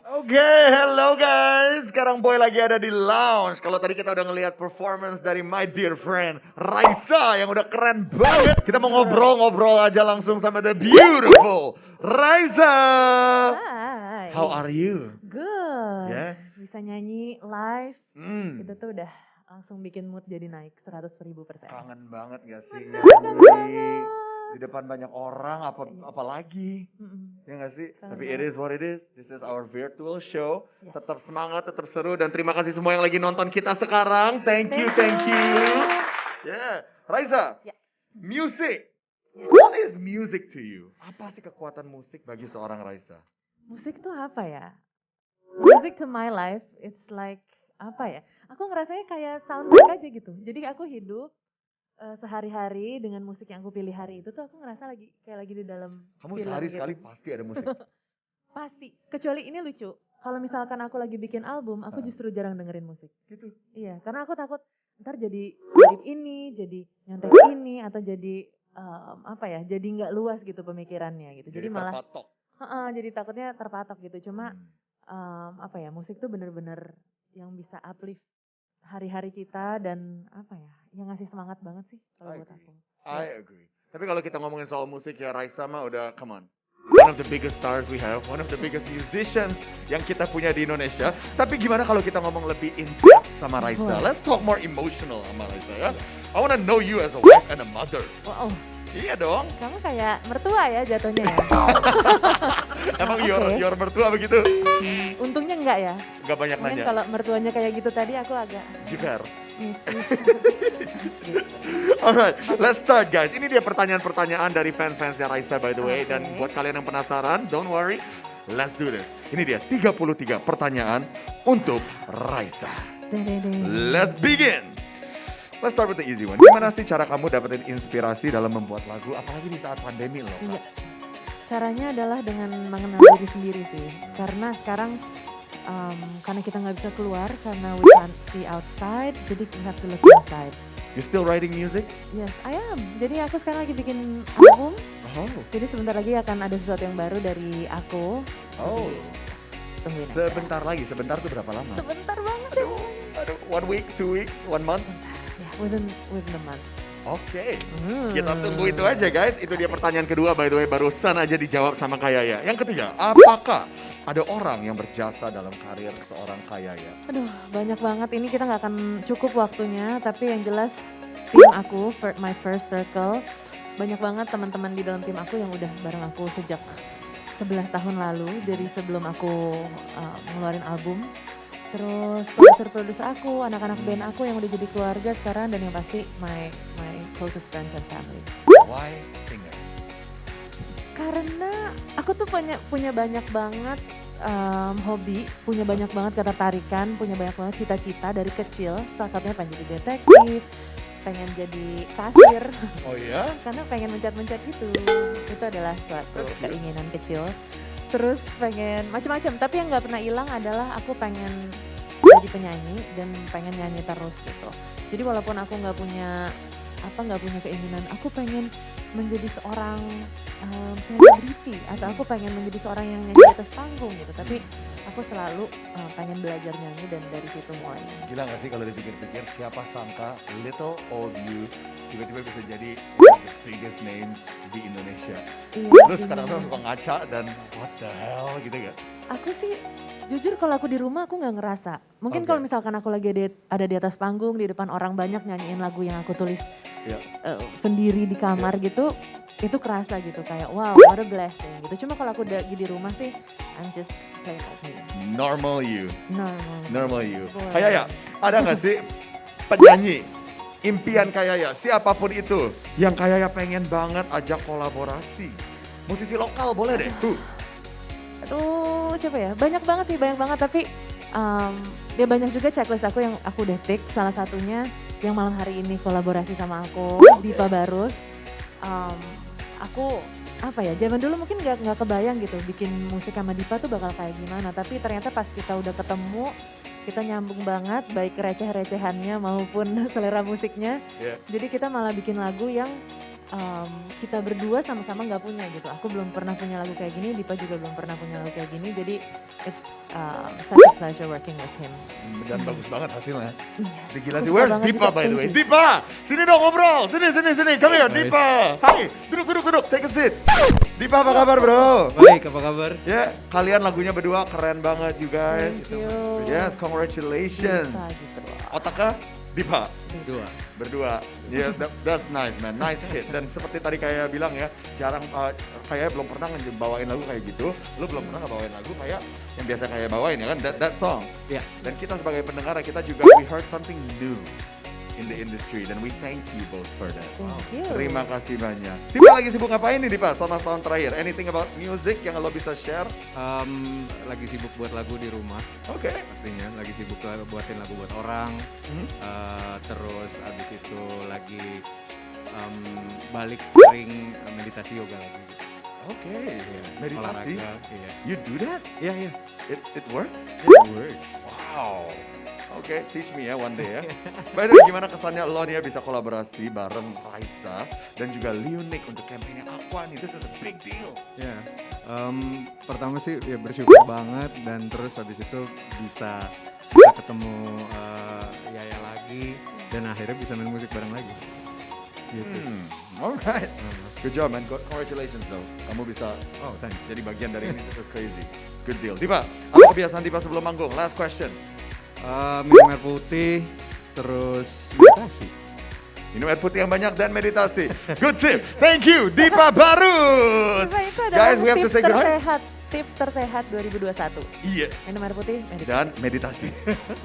Oke, hello guys. Sekarang Boy lagi ada di lounge. Kalau tadi kita udah ngelihat performance dari my dear friend Raisa yang udah keren banget. Kita mau ngobrol-ngobrol aja langsung sama the beautiful Raisa. Hai. How are you? Good. Yeah. Bisa nyanyi live. Hmm. Itu tuh udah langsung bikin mood jadi naik 100.000%. Kangen banget gak sih Kangen nyanyi di depan banyak orang apalagi? Mm-mm. Ya nggak sih? Kangen Tapi it banget. is what it is. This is our virtual show. Yes. Tetap semangat, tetap seru. Dan terima kasih semua yang lagi nonton kita sekarang. Thank you. Yeah. Raisa, Ya. music. Yes. What is music to you? Apa sih kekuatan musik bagi seorang Raisa? Musik tuh apa ya? Music to my life, it's like apa ya? Aku ngerasanya kayak soundtrack aja gitu. Jadi aku hidup sehari-hari dengan musik yang aku pilih hari itu tuh aku ngerasa kayak lagi di dalam Kamu film sehari gitu. sekali pasti ada musik. Pasti. Kecuali ini lucu. Kalau misalkan aku lagi bikin album, aku justru jarang dengerin musik. Gitu. Iya, karena aku takut ntar jadi mirip ini, jadi nyontek ini, atau jadi apa ya, jadi nggak luas gitu pemikirannya gitu. Jadi malah, terpatok. jadi takutnya terpatok gitu. Cuma Hmm. apa ya, musik tuh bener-bener yang bisa uplift hari-hari kita dan apa ya, yang ngasih semangat banget sih kalau buat aku. I agree. Tapi kalau kita ngomongin soal musik ya Raisa mah udah come on. One of the biggest stars we have, one of the biggest musicians yang kita punya di Indonesia. Tapi gimana kalau kita ngomong lebih in-depth sama Raisa? Let's talk more emotional sama Raisa ya. I wanna know you as a wife and a mother. Wow, Iya dong. kamu kayak mertua ya jatuhnya ya. Emang Oke. your mertua begitu? Untungnya enggak ya. Gak banyak Mungkin nanya. kalau mertuanya kayak gitu tadi aku agak Jiper. misi. Alright, let's start guys. Ini dia pertanyaan-pertanyaan dari fans-fansnya Raisa by the way. Oke. Dan buat kalian yang penasaran, don't worry. Let's do this. Ini dia 33 pertanyaan untuk Raisa. Let's begin. Let's start with the easy one. Gimana sih cara kamu dapetin inspirasi dalam membuat lagu, apalagi di saat pandemi loh? Iya. Kak? Caranya adalah dengan mengenal diri sendiri sih. Karena sekarang karena kita nggak bisa keluar karena we can't see outside, jadi we have to look inside. You still writing music? Yes, I am. Jadi aku sekarang lagi bikin album. Oh. Jadi sebentar lagi akan ada sesuatu yang baru dari aku. Oh. Jadi, tungguin aja. Sebentar lagi. Sebentar tuh berapa lama? Sebentar banget ya. Aduh, 1 week, 2 weeks, 1 month? Ya, within a month. Oke, kita tunggu itu aja guys. Itu dia pertanyaan kedua by the way, barusan aja dijawab sama Kayaya. Yang ketiga, apakah ada orang yang berjasa dalam karir seorang Kayaya? Aduh, banyak banget. Ini kita nggak akan cukup waktunya, tapi yang jelas tim aku, my first circle, banyak banget teman-teman di dalam tim aku yang udah bareng aku sejak 11 tahun lalu, dari sebelum aku ngeluarin album. Terus produser-produser aku, anak-anak band aku yang udah jadi keluarga sekarang, dan yang pasti my closest friends and family. Why singer? Karena aku tuh punya banyak banget hobi, punya banyak banget ketertarikan, punya banyak banget cita-cita dari kecil. Salah satunya pengen jadi detektif, pengen jadi kasir, Oh iya? karena pengen mencet-mencet gitu. Itu adalah suatu That's cute. keinginan kecil. Terus pengen macam-macam, tapi yang nggak pernah hilang adalah aku pengen jadi penyanyi dan pengen nyanyi terus gitu. Jadi walaupun aku nggak punya keinginan, aku pengen menjadi seorang selebriti atau aku pengen menjadi seorang yang nyanyi di atas panggung gitu. Tapi aku selalu pengen belajar nyanyi dan dari situ mulai. Gila gak sih kalau dipikir-pikir, siapa sangka little old you tiba-tiba bisa jadi one of the biggest names di Indonesia. Iya, Terus iya. kadang-kadang suka ngaca dan what the hell gitu gak? Aku sih jujur kalau aku di rumah aku nggak ngerasa. Mungkin Oke. kalau misalkan aku lagi ada di atas panggung di depan orang banyak nyanyiin lagu yang aku tulis Ya. sendiri di kamar gitu, itu kerasa gitu kayak wow, what a blessing gitu. Cuma kalau aku lagi di rumah sih, I'm just playing like me. Normal you. Normal. You. Boleh. Kayaya, ada gak sih penyanyi impian Kayaya, siapapun itu yang Kayaya pengen banget ajak kolaborasi? Musisi lokal boleh deh, tuh. Aduh, siapa ya? Banyak banget. Tapi dia banyak juga checklist aku yang aku udah tick. Salah satunya yang malam hari ini kolaborasi sama aku, Dipa Barus. Aku apa ya? Zaman dulu mungkin nggak kebayang gitu bikin musik sama Dipa tuh bakal kayak gimana. Tapi ternyata pas kita udah ketemu, kita nyambung banget, baik receh-recehannya maupun selera musiknya. Yeah. Jadi kita malah bikin lagu yang kita berdua sama-sama nggak punya gitu. Aku belum pernah punya lagu kayak gini, Dipa juga belum pernah punya lagu kayak gini. Jadi it's such a pleasure working with him. Dan bagus banget hasilnya. Iya. Gila Aku sih, suka where's banget Dipa juga, by the thank way? you. Dipa, sini dong ngobrol, sini, come here, Hai. Dipa. Hai, duduk, take a seat. Dipa apa kabar bro? Baik, apa kabar? Ya, kalian lagunya berdua keren banget you guys. Thank you. Yes, congratulations. Dipa gitu loh. Otaknya Dipa. Dua. Berdua, yeah, that's nice man, nice hit. Dan seperti tadi kayak bilang ya, jarang kayak belum pernah bawain lagu kayak gitu. Lu belum pernah ngebawain lagu kayak yang biasa kayak bawain ya kan, that song. Ya. Dan kita sebagai pendengar kita juga we heard something new in the industry dan we thank you both for that. Thank you. Terima kasih banyak. Dipa lagi sibuk ngapain nih Dipa selama setahun terakhir? Anything about music yang lo bisa share? Lagi sibuk buat lagu di rumah, Oke. pastinya. Lagi sibuk buatin lagu buat orang. Hmm. Terus abis itu lagi balik sering meditasi yoga lagi. Oke. Iya, Meditasi. olahraga, iya. You do that? Iya, iya. It works? It works. Wow. Oke, teach me ya one day ya. By the way, gimana kesannya lo nih ya bisa kolaborasi bareng Raisa dan juga Leonic untuk campaign Aqua nih, this is a big deal. Ya. Pertama sih ya bersyukur banget dan terus habis itu bisa ketemu Yaya lagi dan akhirnya bisa main musik bareng lagi. Gitu. Alright. Good job man, congratulations though. Kamu bisa Oh, thanks. jadi bagian dari ini, this is crazy. Good deal. Dipa, apa kebiasaan Dipa sebelum manggung? Last question. Minum air putih, terus meditasi. Minum air putih yang banyak dan meditasi. Good tip. Thank you, Dipa Barus. Dipa itu adalah Guys, we have to tips say goodbye. tersehat, tips tersehat 2021. Iya. Minum air putih, meditasi. Dan meditasi.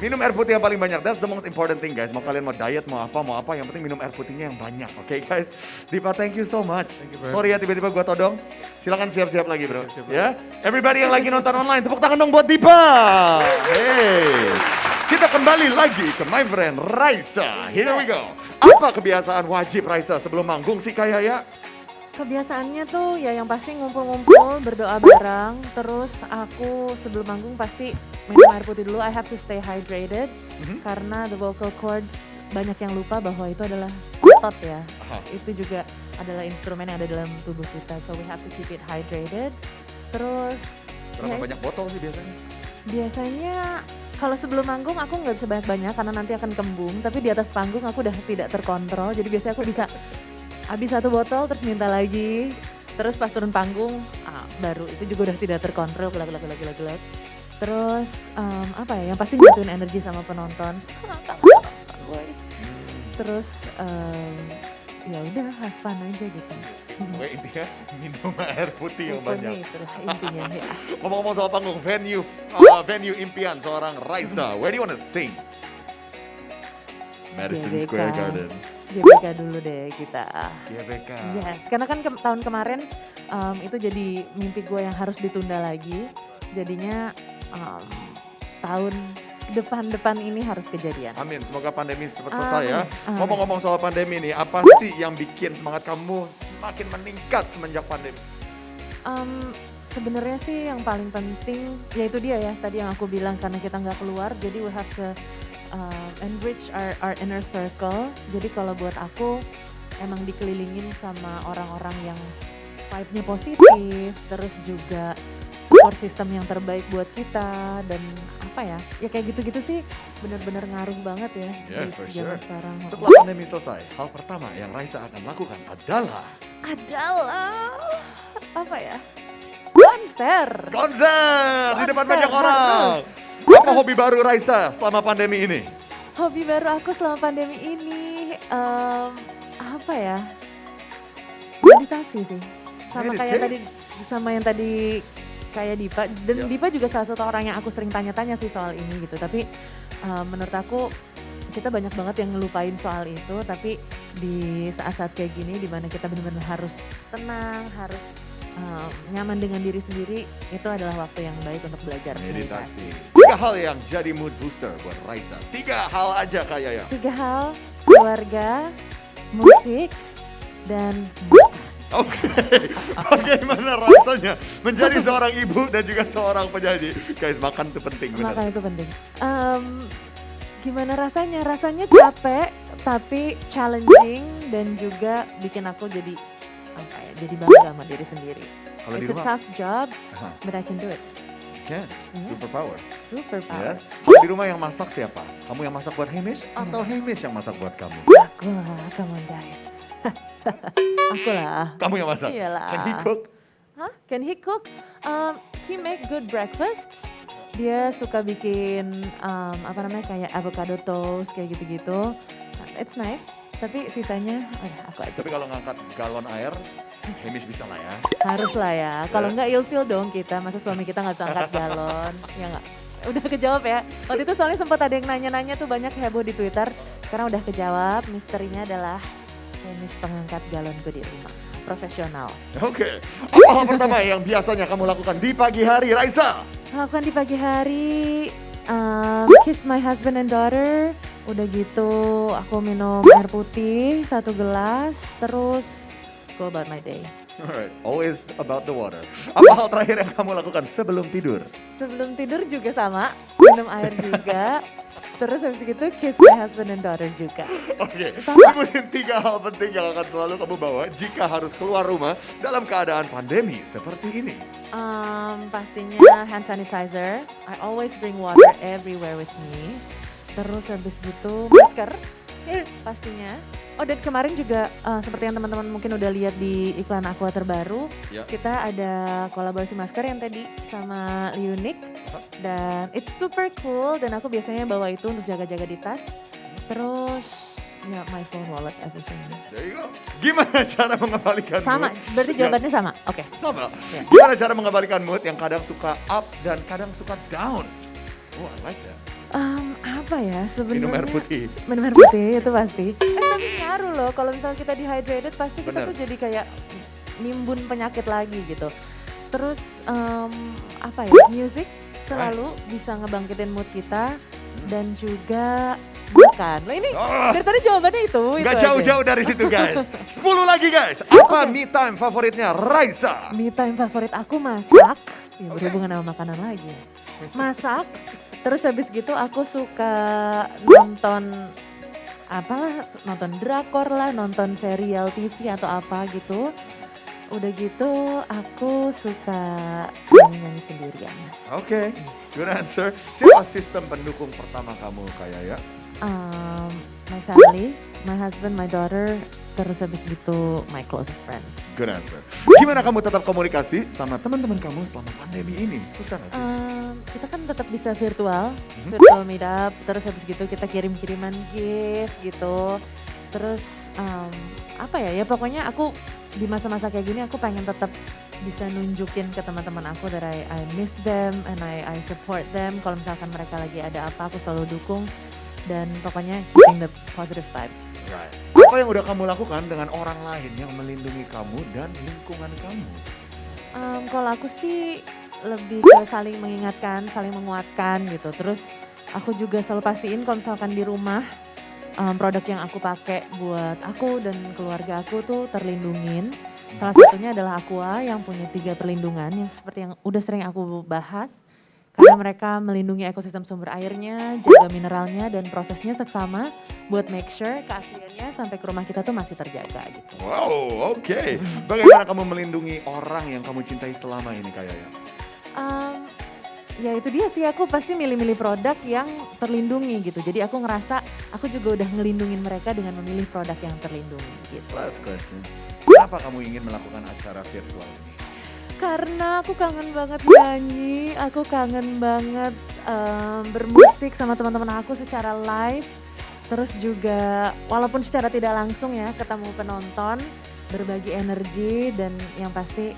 Minum air putih yang paling banyak. That's the most important thing guys. Mau kalian mau diet, mau apa, yang penting minum air putihnya yang banyak. Oke guys. Dipa, thank you so much. Thank you, bro. Sorry ya tiba-tiba gua todong. Silakan siap-siap lagi bro. Siap-siap, Ya. Everybody yang lagi nonton online, tepuk tangan dong buat Dipa. Hey. Kita kembali lagi ke my friend Raisa. Here we go. Apa kebiasaan wajib Raisa sebelum manggung sih kayak ya? Kebiasaannya tuh ya yang pasti ngumpul-ngumpul, berdoa bareng. Terus aku sebelum manggung pasti minum air putih dulu. I have to stay hydrated karena the vocal cords banyak yang lupa bahwa itu adalah otot ya. Aha. Itu juga adalah instrumen yang ada dalam tubuh kita. So we have to keep it hydrated. Terus Berapa ya, banyak botol sih biasanya? biasanya kalau sebelum manggung aku nggak bisa banyak-banyak karena nanti akan kembung. Tapi di atas panggung aku udah tidak terkontrol. Jadi biasanya aku bisa habis satu botol terus minta lagi. Terus pas turun panggung baru itu juga udah tidak terkontrol. Gelak. Terus apa ya? Yang pasti nyatuin energi sama penonton. Terus ya udah have fun aja gitu. Pokoknya intinya minum air putih yang Pokoknya banyak. itulah intinya ya. Ngomong-ngomong soal panggung, venue impian seorang Raisa. Where do you wanna sing? Madison GBK. Square Garden. GBK dulu deh kita. GBK. Yes, karena kan tahun kemarin itu jadi mimpi gue yang harus ditunda lagi. Jadinya tahun depan ini harus kejadian. Amin, semoga pandemi cepat selesai ya. Amin. Ngomong-ngomong soal pandemi nih, apa sih yang bikin semangat kamu semakin meningkat semenjak pandemi? Sebenarnya sih yang paling penting yaitu dia ya tadi yang aku bilang karena kita nggak keluar jadi we have to enrich our inner circle. Jadi kalau buat aku emang dikelilingin sama orang-orang yang vibe-nya positif, terus juga support system yang terbaik buat kita dan apa ya kayak gitu-gitu sih benar-benar ngaruh banget ya Yeah, di for zaman sure. sekarang. Setelah pandemi selesai, hal pertama yang Raisa akan lakukan adalah apa ya? Konser. konser di depan Konser, banyak orang. harus. Apa hobi baru Raisa selama pandemi ini? Hobi baru aku selama pandemi ini apa ya? Meditasi sih. Sama yang tadi kayak Dipa dan Ya. Dipa juga salah satu orang yang aku sering tanya-tanya sih soal ini gitu. Tapi menurut aku kita banyak banget yang ngelupain soal itu. Tapi di saat-saat kayak gini di mana kita benar-benar harus tenang, harus nyaman dengan diri sendiri, itu adalah waktu yang baik untuk belajar meditasi. Meditasi. 3 hal yang jadi mood booster buat Raisa. 3 hal aja kayak ya. 3 hal, keluarga, musik, dan Oke, bagaimana rasanya menjadi seorang ibu dan juga seorang penyanyi? Guys, makan itu penting benar. makan itu penting. Gimana rasanya? Rasanya capek tapi challenging dan juga bikin aku jadi apa ya? Jadi bangga sama diri sendiri. Kalau di It's a rumah, tough job, Aha, but I can do it. can, Yes. superpower. Superpower. Yes. Kalau di rumah yang masak siapa? Kamu yang masak buat Hamish atau Hamish yang masak buat kamu? Aku lah, come on guys. Aku lah. Kamu yang masak. Iyalah. Can he cook? Hah? Can he cook? He make good breakfasts. Dia suka bikin apa namanya kayak avocado toast kayak gitu-gitu. It's nice. Tapi sisanya aku aja. Tapi kalau ngangkat galon air, Hamish bisa lah ya. Harus lah ya. Kalau nggak ilfeel dong kita. Masa suami kita nggak bisa angkat galon? Ya nggak? Udah kejawab ya. Waktu itu soalnya sempat ada yang nanya-nanya tuh banyak heboh di Twitter. Sekarang udah kejawab. Misterinya adalah Hamish pengangkat galonku di rumah. Profesional. Oke. Apa hal pertama yang biasanya kamu lakukan di pagi hari, Raisa? Lakukan di pagi hari, kiss my husband and daughter. Udah gitu aku minum air putih 1 gelas. Terus go about my day. Alright, always about the water. Apa hal terakhir yang kamu lakukan sebelum tidur? Sebelum tidur juga sama, minum air juga. Terus habis itu kiss my husband and daughter juga. Oke, Sama. sebutin 3 hal penting yang akan selalu kamu bawa jika harus keluar rumah dalam keadaan pandemi seperti ini. Pastinya hand sanitizer. I always bring water everywhere with me. Terus habis gitu masker pastinya. Oh dan kemarin juga seperti yang teman-teman mungkin udah lihat di iklan Aqua terbaru, Ya. kita ada kolaborasi masker yang tadi sama Liunik dan it's super cool dan aku biasanya bawa itu untuk jaga-jaga di tas. Terus ya my phone, wallet, everything. There you go. Gimana cara mengembalikan Sama, mood? berarti jawabannya sama. Oke. Sama. Ya. Gimana cara mengembalikan mood yang kadang suka up dan kadang suka down? Oh, I like that. Apa ya sebenarnya? Minum air putih. Minum air putih itu pasti. Tapi ngaruh loh kalau misalnya kita dehydrated pasti kita Bener. tuh jadi kayak nimbun penyakit lagi gitu. Terus apa ya, music selalu bisa ngebangkitin mood kita dan juga makan. Nah ini Ah. dari tadi jawabannya itu Gak aja. jauh-jauh dari situ guys. 10 lagi guys. Apa me time favoritnya Raisa? Me time favorit aku masak. Ya berhubungan sama makanan lagi. Masak. Terus habis gitu aku suka nonton nonton drakor lah, nonton serial TV atau apa gitu. Udah gitu aku suka nyanyi sendirian. Oke, good answer. Siapa sistem pendukung pertama kamu kayak ya? My family, my husband, my daughter, terus habis gitu my closest friends. Good answer. Gimana kamu tetap komunikasi sama teman-teman kamu selama pandemi ini? Susah gak sih? Kita kan tetap bisa virtual meet up, terus habis gitu kita kirim-kiriman gift gitu. Terus apa ya pokoknya aku di masa-masa kayak gini aku pengen tetap bisa nunjukin ke teman-teman aku that I miss them and I support them. Kalau misalkan mereka lagi ada apa aku selalu dukung dan pokoknya keeping the positive vibes. Right. Apa yang udah kamu lakukan dengan orang lain yang melindungi kamu dan lingkungan kamu? Kalau aku sih lebih ke saling mengingatkan, saling menguatkan gitu. Terus aku juga selalu pastiin kalau misalkan di rumah produk yang aku pakai buat aku dan keluarga aku tuh terlindungin. Salah satunya adalah Aqua yang punya 3 perlindungan yang seperti yang udah sering aku bahas. Karena mereka melindungi ekosistem sumber airnya, jaga mineralnya dan prosesnya seksama buat make sure keasliannya sampai ke rumah kita tuh masih terjaga gitu. Wow, oke. Bagaimana kamu melindungi orang yang kamu cintai selama ini kayak ya? Ya itu dia sih, aku pasti milih-milih produk yang terlindungi gitu. Jadi aku ngerasa aku juga udah ngelindungin mereka dengan memilih produk yang terlindungi gitu. Last question. Kenapa kamu ingin melakukan acara virtual ini? Karena aku kangen banget nyanyi, aku kangen banget bermusik sama teman-teman aku secara live. Terus juga walaupun secara tidak langsung ya ketemu penonton, berbagi energi dan yang pasti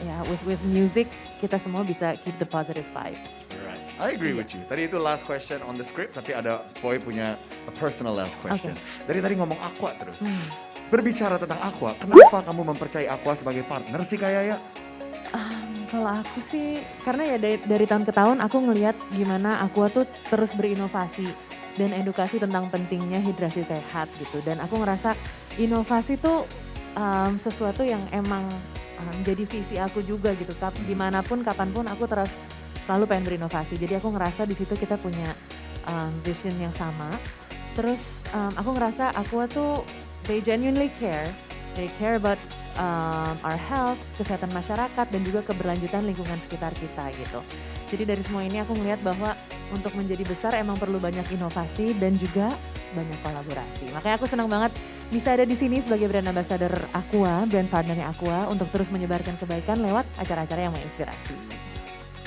ya with music kita semua bisa keep the positive vibes. Right. I agree with you. Tadi itu last question on the script, tapi ada Boy punya a personal last question. Dari tadi ngomong Aqua terus. Berbicara tentang Aqua, kenapa kamu mempercayai Aqua sebagai partner sih kayak ya? Kalau aku sih, karena ya dari tahun ke tahun aku ngelihat gimana Aqua tuh terus berinovasi dan edukasi tentang pentingnya hidrasi sehat gitu. Dan aku ngerasa inovasi tuh sesuatu yang emang jadi visi aku juga gitu. Dimanapun, kapanpun aku terus selalu pengen berinovasi. Jadi aku ngerasa di situ kita punya vision yang sama. Terus aku ngerasa Aqua tuh they genuinely care. They care about our health, kesehatan masyarakat dan juga keberlanjutan lingkungan sekitar kita gitu. Jadi dari semua ini aku melihat bahwa untuk menjadi besar emang perlu banyak inovasi dan juga banyak kolaborasi. Makanya aku senang banget bisa ada di sini sebagai brand ambassador Aqua, brand partnernya Aqua untuk terus menyebarkan kebaikan lewat acara-acara yang menginspirasi.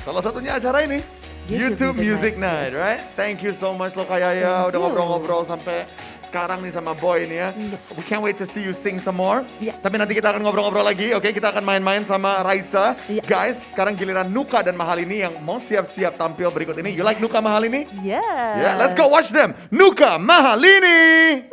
Salah satunya acara ini, YouTube Music Night, right? Thank you so much Loka Yaya, Thank udah you. ngobrol-ngobrol sampai sekarang nih sama Boy nih ya. Yes. We can't wait to see you sing some more. Iya. Tapi nanti kita akan ngobrol-ngobrol lagi, oke? Kita akan main-main sama Raisa. Iya. Guys, sekarang giliran Nuka dan Mahalini yang mau siap-siap tampil berikut ini. You like Nuka Mahalini? Yes. Yeah, let's go watch them. Nuka Mahalini.